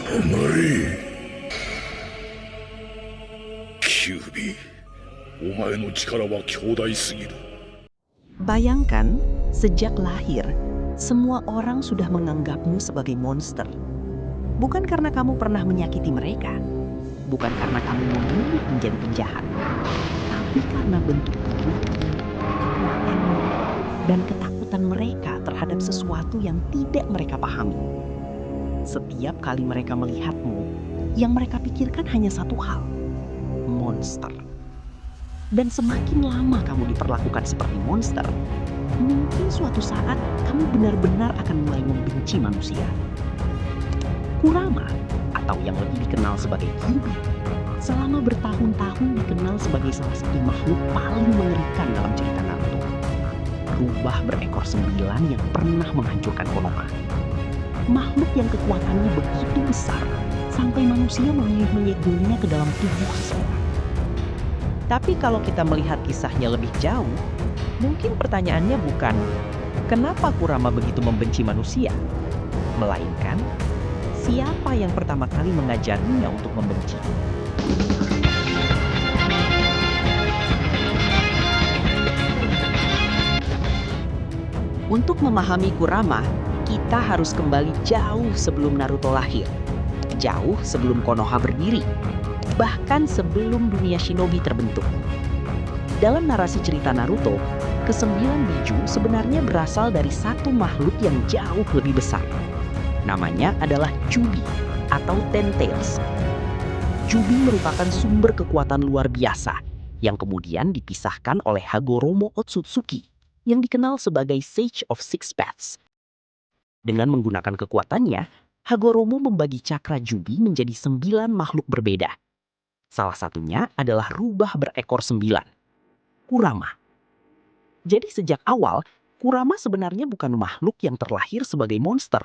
甘い。キュービー、お前の力は強大すぎる。Bayangkan, sejak lahir, semua orang sudah menganggapmu sebagai monster. Bukan karena kamu pernah menyakiti mereka, bukan karena kamu memilih menjadi penjahat, tapi karena bentuk tubuh, kekuatanmu, dan ketakutan mereka terhadap sesuatu yang tidak mereka pahami. Setiap kali mereka melihatmu, yang mereka pikirkan hanya satu hal, monster. Dan semakin lama kamu diperlakukan seperti monster, mungkin suatu saat kamu benar-benar akan mulai membenci manusia. Kurama, atau yang lebih dikenal sebagai Kyuubi, selama bertahun-tahun dikenal sebagai salah satu makhluk paling mengerikan dalam cerita Naruto. Rubah berekor 9 yang pernah menghancurkan Konoha. Makhluk yang kekuatannya begitu besar, sampai manusia memilih menyegulnya ke dalam tubuh seseorang. Tapi kalau kita melihat kisahnya lebih jauh, mungkin pertanyaannya bukan kenapa Kurama begitu membenci manusia, melainkan siapa yang pertama kali mengajarinya untuk membenci. Untuk memahami Kurama, kita harus kembali jauh sebelum Naruto lahir, jauh sebelum Konoha berdiri, bahkan sebelum dunia shinobi terbentuk. Dalam narasi cerita Naruto, kesembilan biju sebenarnya berasal dari satu makhluk yang jauh lebih besar. Namanya adalah Kyuubi atau Ten Tails. Kyuubi merupakan sumber kekuatan luar biasa yang kemudian dipisahkan oleh Hagoromo Otsutsuki yang dikenal sebagai Sage of Six Paths. Dengan menggunakan kekuatannya, Hagoromo membagi cakra Kyuubi menjadi 9 makhluk berbeda. Salah satunya adalah rubah berekor 9, Kurama. Jadi sejak awal, Kurama sebenarnya bukan makhluk yang terlahir sebagai monster.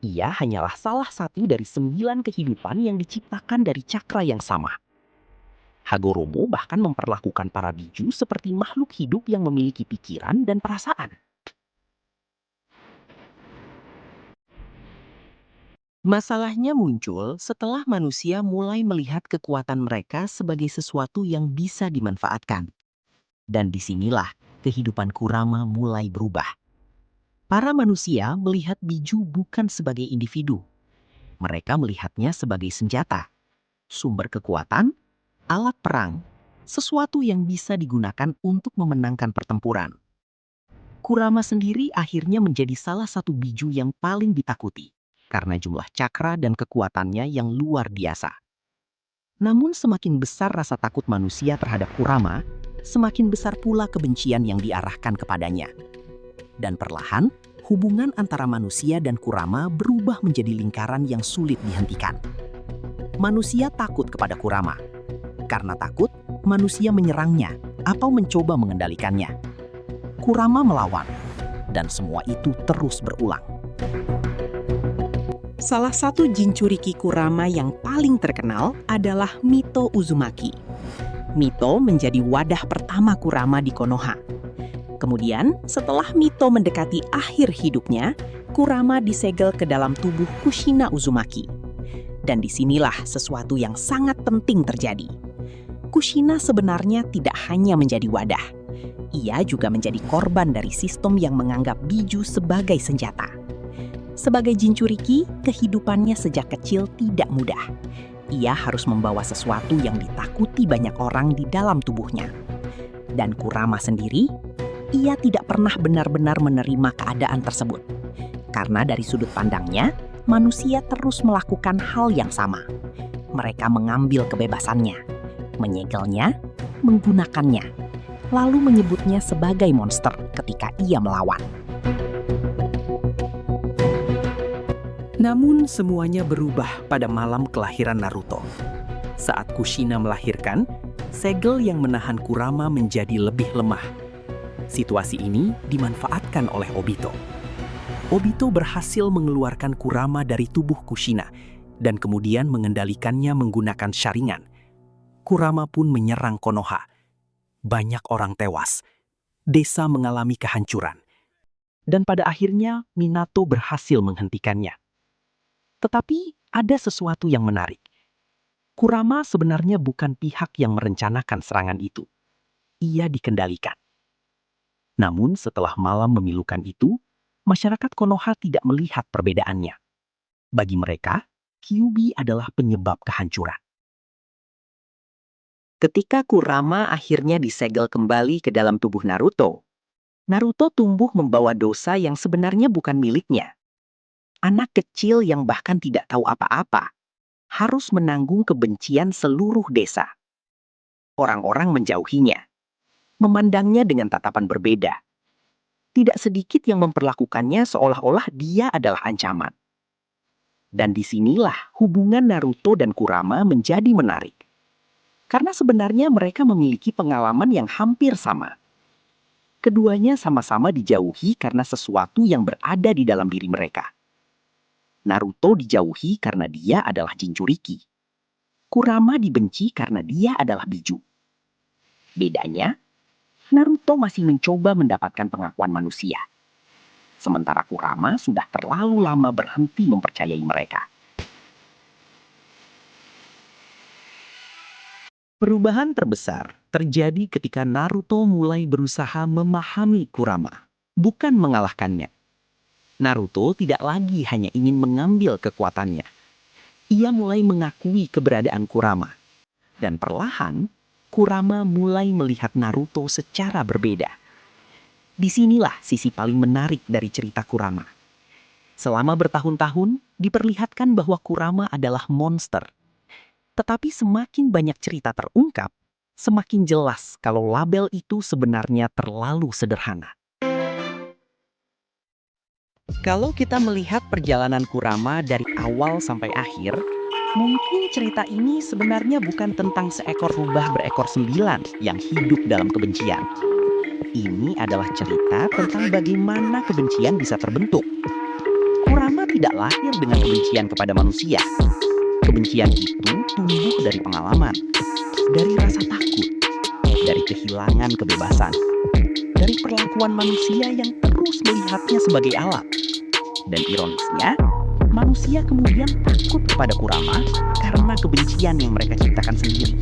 Ia hanyalah salah satu dari 9 kehidupan yang diciptakan dari cakra yang sama. Hagoromo bahkan memperlakukan para biju seperti makhluk hidup yang memiliki pikiran dan perasaan. Masalahnya muncul setelah manusia mulai melihat kekuatan mereka sebagai sesuatu yang bisa dimanfaatkan. Dan disinilah kehidupan Kurama mulai berubah. Para manusia melihat biju bukan sebagai individu. Mereka melihatnya sebagai senjata, sumber kekuatan, alat perang, sesuatu yang bisa digunakan untuk memenangkan pertempuran. Kurama sendiri akhirnya menjadi salah satu biju yang paling ditakuti karena jumlah cakra dan kekuatannya yang luar biasa. Namun semakin besar rasa takut manusia terhadap Kurama, semakin besar pula kebencian yang diarahkan kepadanya. Dan perlahan, hubungan antara manusia dan Kurama berubah menjadi lingkaran yang sulit dihentikan. Manusia takut kepada Kurama. Karena takut, manusia menyerangnya atau mencoba mengendalikannya. Kurama melawan, dan semua itu terus berulang. Salah satu Jinchuriki Kurama yang paling terkenal adalah Mito Uzumaki. Mito menjadi wadah pertama Kurama di Konoha. Kemudian, setelah Mito mendekati akhir hidupnya, Kurama disegel ke dalam tubuh Kushina Uzumaki. Dan disinilah sesuatu yang sangat penting terjadi. Kushina sebenarnya tidak hanya menjadi wadah. Ia juga menjadi korban dari sistem yang menganggap biju sebagai senjata. Sebagai Jinchuriki, kehidupannya sejak kecil tidak mudah. Ia harus membawa sesuatu yang ditakuti banyak orang di dalam tubuhnya. Dan Kurama sendiri, ia tidak pernah benar-benar menerima keadaan tersebut. Karena dari sudut pandangnya, manusia terus melakukan hal yang sama. Mereka mengambil kebebasannya, menyegelnya, menggunakannya, lalu menyebutnya sebagai monster ketika ia melawan. Namun semuanya berubah pada malam kelahiran Naruto. Saat Kushina melahirkan, segel yang menahan Kurama menjadi lebih lemah. Situasi ini dimanfaatkan oleh Obito. Obito berhasil mengeluarkan Kurama dari tubuh Kushina dan kemudian mengendalikannya menggunakan Sharingan. Kurama pun menyerang Konoha. Banyak orang tewas. Desa mengalami kehancuran. Dan pada akhirnya Minato berhasil menghentikannya. Tetapi ada sesuatu yang menarik. Kurama sebenarnya bukan pihak yang merencanakan serangan itu. Ia dikendalikan. Namun setelah malam memilukan itu, masyarakat Konoha tidak melihat perbedaannya. Bagi mereka, Kyuubi adalah penyebab kehancuran. Ketika Kurama akhirnya disegel kembali ke dalam tubuh Naruto, Naruto tumbuh membawa dosa yang sebenarnya bukan miliknya. Anak kecil yang bahkan tidak tahu apa-apa harus menanggung kebencian seluruh desa. Orang-orang menjauhinya, memandangnya dengan tatapan berbeda. Tidak sedikit yang memperlakukannya seolah-olah dia adalah ancaman. Dan disinilah hubungan Naruto dan Kurama menjadi menarik. Karena sebenarnya mereka memiliki pengalaman yang hampir sama. Keduanya sama-sama dijauhi karena sesuatu yang berada di dalam diri mereka. Naruto dijauhi karena dia adalah Jinchuriki. Kurama dibenci karena dia adalah Biju. Bedanya, Naruto masih mencoba mendapatkan pengakuan manusia. Sementara Kurama sudah terlalu lama berhenti mempercayai mereka. Perubahan terbesar terjadi ketika Naruto mulai berusaha memahami Kurama, bukan mengalahkannya. Naruto tidak lagi hanya ingin mengambil kekuatannya. Ia mulai mengakui keberadaan Kurama. Dan perlahan, Kurama mulai melihat Naruto secara berbeda. Disinilah sisi paling menarik dari cerita Kurama. Selama bertahun-tahun, diperlihatkan bahwa Kurama adalah monster. Tetapi semakin banyak cerita terungkap, semakin jelas kalau label itu sebenarnya terlalu sederhana. Kalau kita melihat perjalanan Kurama dari awal sampai akhir, mungkin cerita ini sebenarnya bukan tentang seekor rubah berekor 9 yang hidup dalam kebencian. Ini adalah cerita tentang bagaimana kebencian bisa terbentuk. Kurama tidak lahir dengan kebencian kepada manusia. Kebencian itu tumbuh dari pengalaman, dari rasa takut, dari kehilangan kebebasan, dari perlakuan manusia yang terus melihatnya sebagai alat. Dan ironisnya, manusia kemudian takut kepada Kurama karena kebencian yang mereka ciptakan sendiri.